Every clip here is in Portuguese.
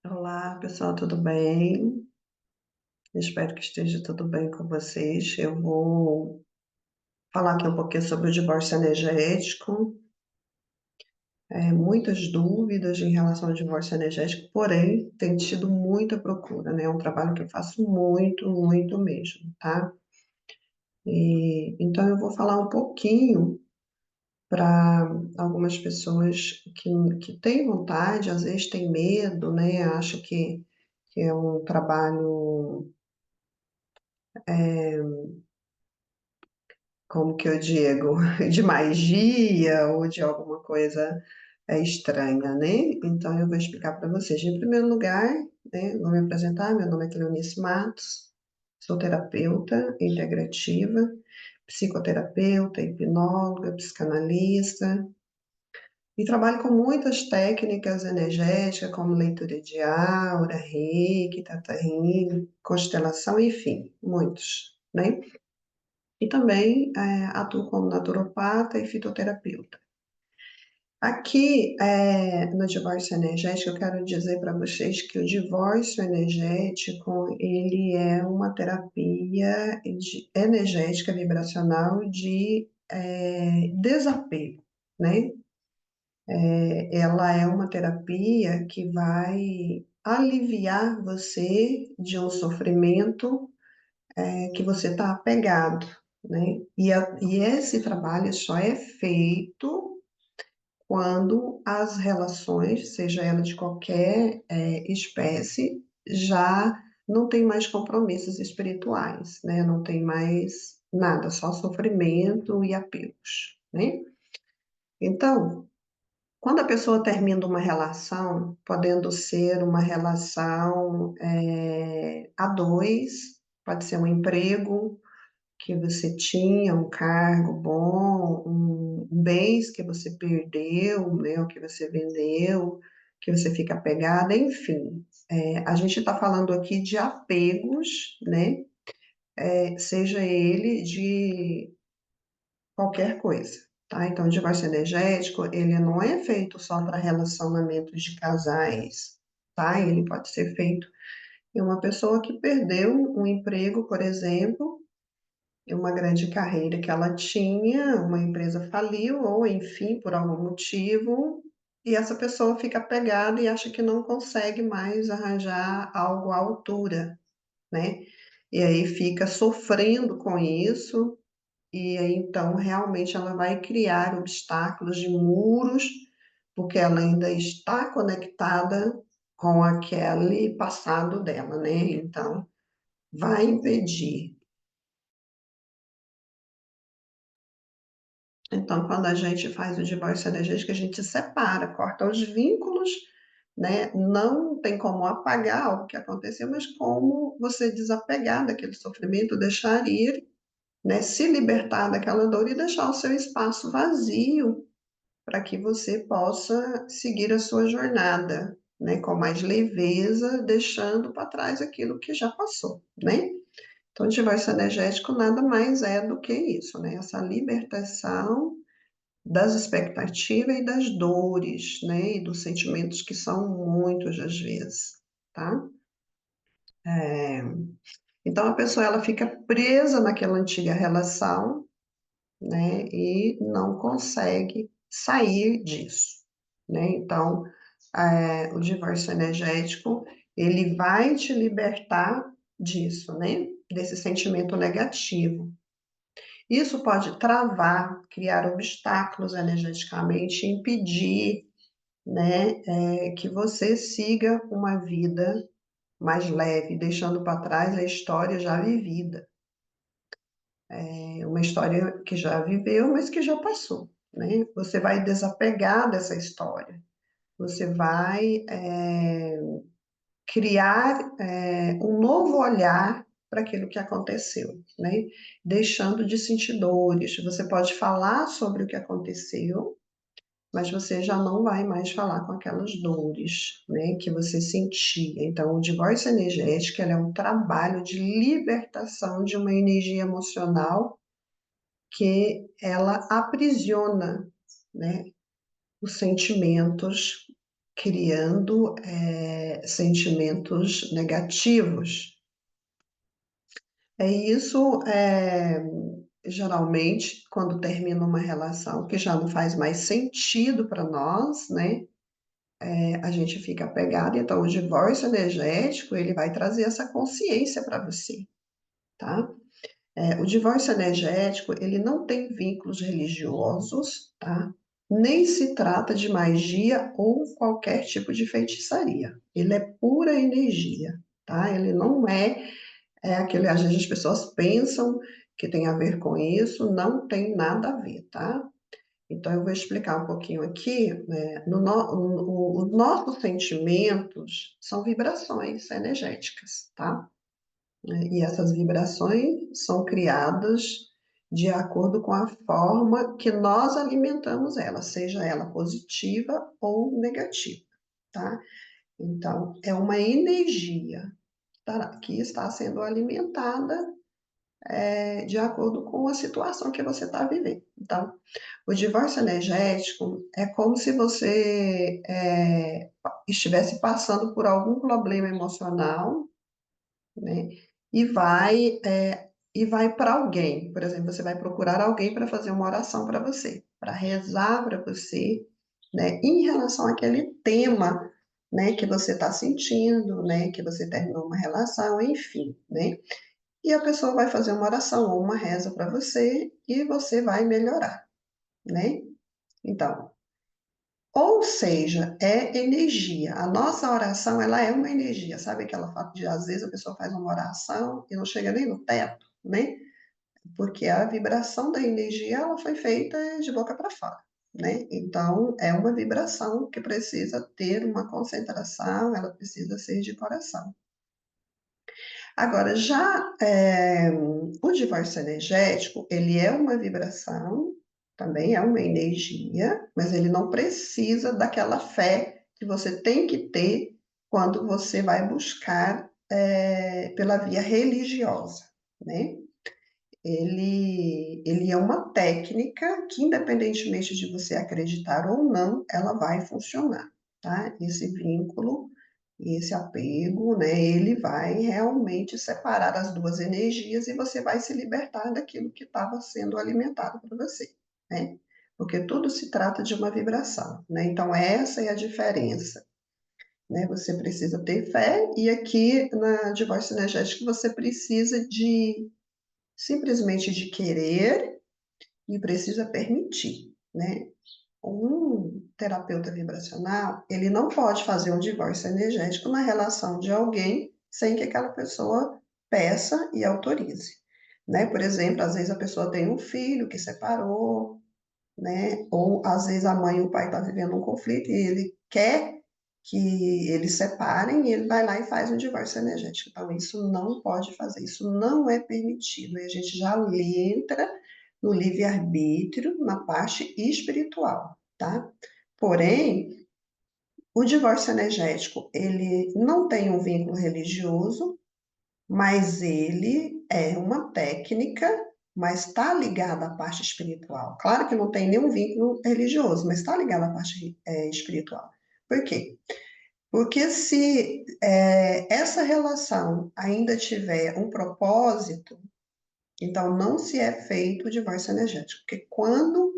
Olá, pessoal, tudo bem? Espero que esteja tudo bem com vocês. Eu vou falar aqui um pouquinho sobre o divórcio energético. Muitas dúvidas em relação ao divórcio energético, porém, tem tido muita procura, né? É um trabalho que eu faço muito, muito mesmo, tá? Então, eu vou falar um pouquinho para algumas pessoas que têm vontade, às vezes têm medo, né? Acha que é um trabalho como que eu digo, de magia ou de alguma coisa estranha, né? Então eu vou explicar para vocês. Em primeiro lugar, né, vou me apresentar. Meu nome é Cleonice Matos, sou terapeuta integrativa, psicoterapeuta, hipnóloga, psicanalista e trabalho com muitas técnicas energéticas, como leitura de aura, reiki, teta healing, constelação, enfim, muitos, né? E também atuo como naturopata e fitoterapeuta. Aqui, no divórcio energético, eu quero dizer para vocês que o divórcio energético, ele é uma terapia energética vibracional de desapego, né? Ela é uma terapia que vai aliviar você de um sofrimento que você está apegado, né? E esse trabalho só é feito quando as relações, seja ela de qualquer espécie, já não tem mais compromissos espirituais, né? Não tem mais nada, só sofrimento e apegos, né? Então, quando a pessoa termina uma relação, podendo ser uma relação a dois, pode ser um emprego, que você tinha, um cargo bom, bens que você perdeu, né, o que você vendeu, que você fica apegada, enfim. A gente está falando aqui de apegos, né, seja ele de qualquer coisa, tá? Então, o divórcio energético, ele não é feito só para relacionamentos de casais, tá? Ele pode ser feito em uma pessoa que perdeu um emprego, por exemplo, uma grande carreira que ela tinha, uma empresa faliu, ou enfim, por algum motivo, e essa pessoa fica apegada e acha que não consegue mais arranjar algo à altura, né? E aí fica sofrendo com isso, e aí então realmente ela vai criar obstáculos de muros, porque ela ainda está conectada com aquele passado dela, né? Então vai impedir. Então, quando a gente faz o divórcio energético, a gente separa, corta os vínculos, né? Não tem como apagar algo que aconteceu, mas como você desapegar daquele sofrimento, deixar ir, né? Se libertar daquela dor e deixar o seu espaço vazio para que você possa seguir a sua jornada, né? Com mais leveza, deixando para trás aquilo que já passou, né? Então, o divórcio energético nada mais é do que isso, né? Essa libertação das expectativas e das dores, né, e dos sentimentos que são muitos às vezes, tá? É, então a pessoa ela fica presa naquela antiga relação, né, e não consegue sair disso, né? Então o divórcio energético ele vai te libertar disso, né? Desse sentimento negativo. Isso pode travar, criar obstáculos energeticamente, impedir, né, que você siga uma vida mais leve, deixando para trás a história já vivida. É uma história que já viveu, mas que já passou, né? Você vai desapegar dessa história. Você vai criar um novo olhar para aquilo que aconteceu, né? Deixando de sentir dores. Você pode falar sobre o que aconteceu, mas você já não vai mais falar com aquelas dores, né, que você sentia. Então, o divórcio energético é um trabalho de libertação de uma energia emocional que ela aprisiona, né, os sentimentos criando sentimentos negativos. Isso geralmente quando termina uma relação que já não faz mais sentido para nós, né? A gente fica apegado, então o divórcio energético ele vai trazer essa consciência para você, tá? O divórcio energético, ele não tem vínculos religiosos, tá? Nem se trata de magia ou qualquer tipo de feitiçaria. Ele é pura energia, tá? Ele não é aquele, às vezes as pessoas pensam que tem a ver com isso, não tem nada a ver, tá? Então eu vou explicar um pouquinho aqui, né? Os nossos sentimentos são vibrações energéticas, tá? E essas vibrações são criadas de acordo com a forma que nós alimentamos ela, seja ela positiva ou negativa, tá? Então, é uma energia que está sendo alimentada de acordo com a situação que você está vivendo. Então, o divórcio energético é como se você estivesse passando por algum problema emocional, né? E vai para alguém, por exemplo, você vai procurar alguém para fazer uma oração para você, para rezar para você, né, em relação àquele tema, né, que você está sentindo, né, que você terminou uma relação, enfim, né? E a pessoa vai fazer uma oração ou uma reza para você e você vai melhorar, né? Então, ou seja, é energia. A nossa oração, ela é uma energia. Sabe aquela fato de, às vezes, a pessoa faz uma oração e não chega nem no teto, né? Porque a vibração da energia, ela foi feita de boca para fora, né? Então, é uma vibração que precisa ter uma concentração, ela precisa ser de coração. Agora, já o divórcio energético, ele é uma vibração, também é uma energia, mas ele não precisa daquela fé que você tem que ter quando você vai buscar pela via religiosa, né? Ele é uma técnica que, independentemente de você acreditar ou não, ela vai funcionar, tá? Esse vínculo, esse apego, né? Ele vai realmente separar as duas energias e você vai se libertar daquilo que estava sendo alimentado por você, né? Porque tudo se trata de uma vibração, né? Então, essa é a diferença, né? Você precisa ter fé e aqui na divórcio energético você precisa de simplesmente de querer e precisa permitir, né? Um terapeuta vibracional, ele não pode fazer um divórcio energético na relação de alguém sem que aquela pessoa peça e autorize, né? Por exemplo, às vezes a pessoa tem um filho que separou, né? Ou às vezes a mãe e o pai estão vivendo um conflito e ele quer que eles separem e ele vai lá e faz um divórcio energético. Então, isso não pode fazer, isso não é permitido. E a gente já entra no livre-arbítrio, na parte espiritual, tá? Porém, o divórcio energético, ele não tem um vínculo religioso, mas ele é uma técnica, mas está ligada à parte espiritual. Claro que não tem nenhum vínculo religioso, mas está ligada à parte espiritual. Por quê? Porque se essa relação ainda tiver um propósito, então não se é feito o divórcio energético. Porque quando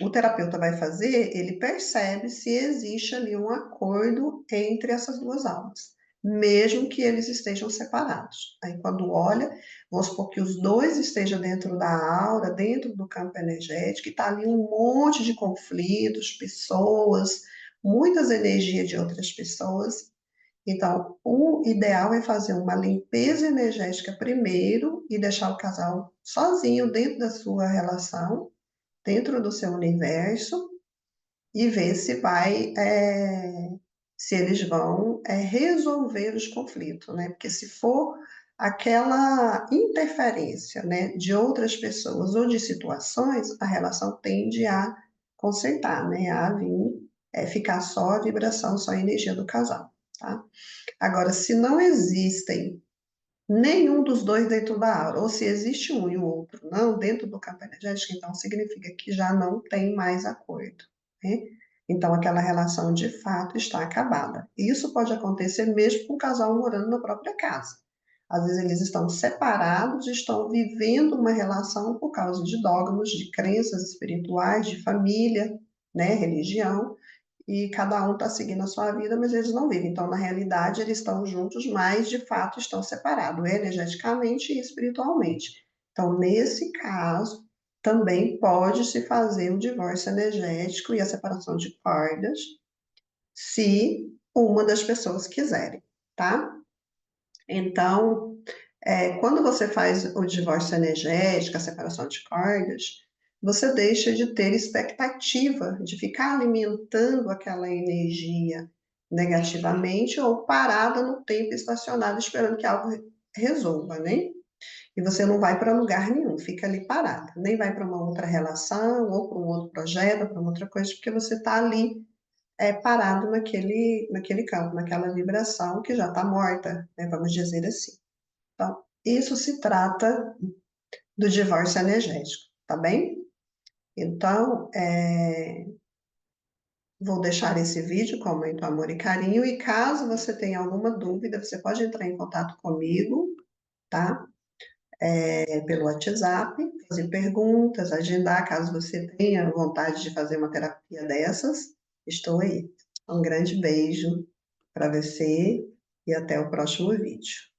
o terapeuta vai fazer, ele percebe se existe ali um acordo entre essas duas almas, mesmo que eles estejam separados. Aí, quando olha, vamos supor que os dois estejam dentro da aura, dentro do campo energético, e está ali um monte de conflitos, pessoas, muitas energias de outras pessoas. Então, o ideal é fazer uma limpeza energética primeiro e deixar o casal sozinho dentro da sua relação, dentro do seu universo e ver se eles vão resolver os conflitos, né? Porque se for aquela interferência, né, de outras pessoas ou de situações, a relação tende a consertar, né? A vir, ficar só a vibração, só a energia do casal, tá? Agora, se não existem nenhum dos dois dentro da aura, ou se existe um e o outro não dentro do campo energético, então significa que já não tem mais acordo, né? Então aquela relação de fato está acabada. E isso pode acontecer mesmo com o casal morando na própria casa. Às vezes eles estão separados e estão vivendo uma relação por causa de dogmas, de crenças espirituais, de família, né, religião, e cada um está seguindo a sua vida, mas eles não vivem. Então, na realidade, eles estão juntos, mas de fato estão separados, energeticamente e espiritualmente. Então, nesse caso, também pode-se fazer o divórcio energético e a separação de cordas, se uma das pessoas quiserem, tá? Então, quando você faz o divórcio energético, a separação de cordas, você deixa de ter expectativa de ficar alimentando aquela energia negativamente ou parada no tempo estacionada esperando que algo resolva, né? E você não vai para lugar nenhum, fica ali parada, nem vai para uma outra relação ou para um outro projeto, para uma outra coisa, porque você está ali parado naquele campo, naquela vibração que já está morta, né, vamos dizer assim. Então, isso se trata do divórcio energético, tá bem? Então, vou deixar esse vídeo com muito amor e carinho, e caso você tenha alguma dúvida, você pode entrar em contato comigo, tá? Pelo WhatsApp, fazer perguntas, agendar, caso você tenha vontade de fazer uma terapia dessas, estou aí. Um grande beijo para você e até o próximo vídeo.